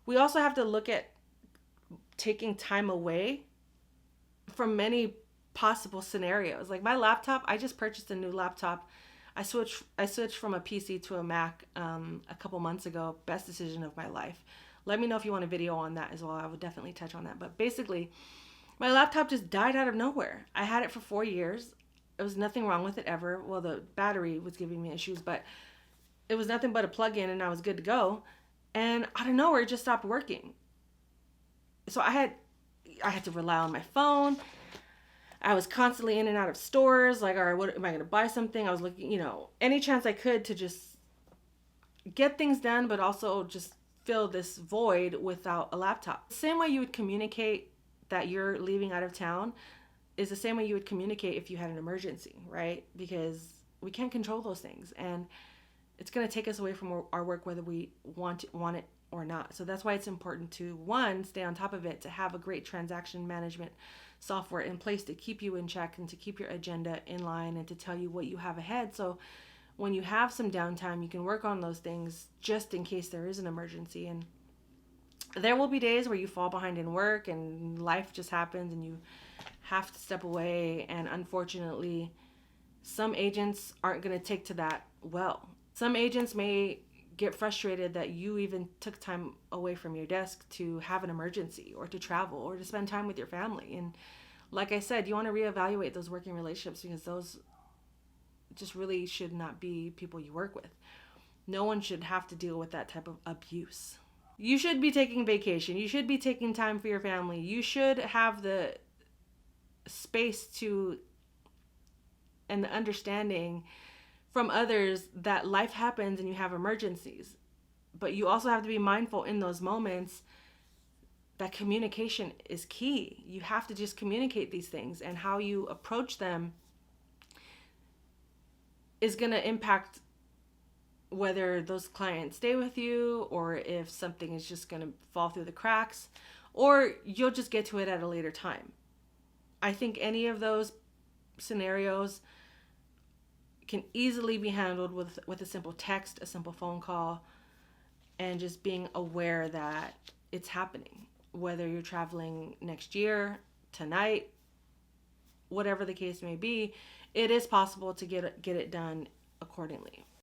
We also have to look at taking time away from many possible scenarios. Like my laptop, I just purchased a new laptop. I switched from a PC to a Mac a couple months ago. Best decision of my life. Let me know if you want a video on that as well. I would definitely touch on that. But basically, my laptop just died out of nowhere. I had it for 4 years. There was nothing wrong with it ever. Well, the battery was giving me issues, but it was nothing but a plug-in and I was good to go. And out of nowhere, it just stopped working. So I had to rely on my phone. I was constantly in and out of stores. Like, all right, what am I going to buy something? I was looking, any chance I could to just get things done, but also just fill this void without a laptop. The same way you would communicate that you're leaving out of town is the same way you would communicate if you had an emergency, right? Because we can't control those things, and it's going to take us away from our work whether we want it or not. So that's why it's important to, one, stay on top of it, to have a great transaction management software in place to keep you in check and to keep your agenda in line and to tell you what you have ahead. So when you have some downtime, you can work on those things just in case there is an emergency. And there will be days where you fall behind in work and life just happens and you have to step away. And unfortunately, some agents aren't going to take to that well. Some agents may get frustrated that you even took time away from your desk to have an emergency or to travel or to spend time with your family. And like I said, you want to reevaluate those working relationships because those just really should not be people you work with. No one should have to deal with that type of abuse. You should be taking vacation. You should be taking time for your family. You should have the space to and the understanding from others that life happens and you have emergencies. But you also have to be mindful in those moments that communication is key. You have to just communicate these things, and how you approach them is going to impact whether those clients stay with you or if something is just going to fall through the cracks, or you'll just get to it at a later time. I think any of those scenarios can easily be handled with a simple text, a simple phone call, and just being aware that it's happening. Whether you're traveling next year, tonight, whatever the case may be, it is possible to get it done accordingly.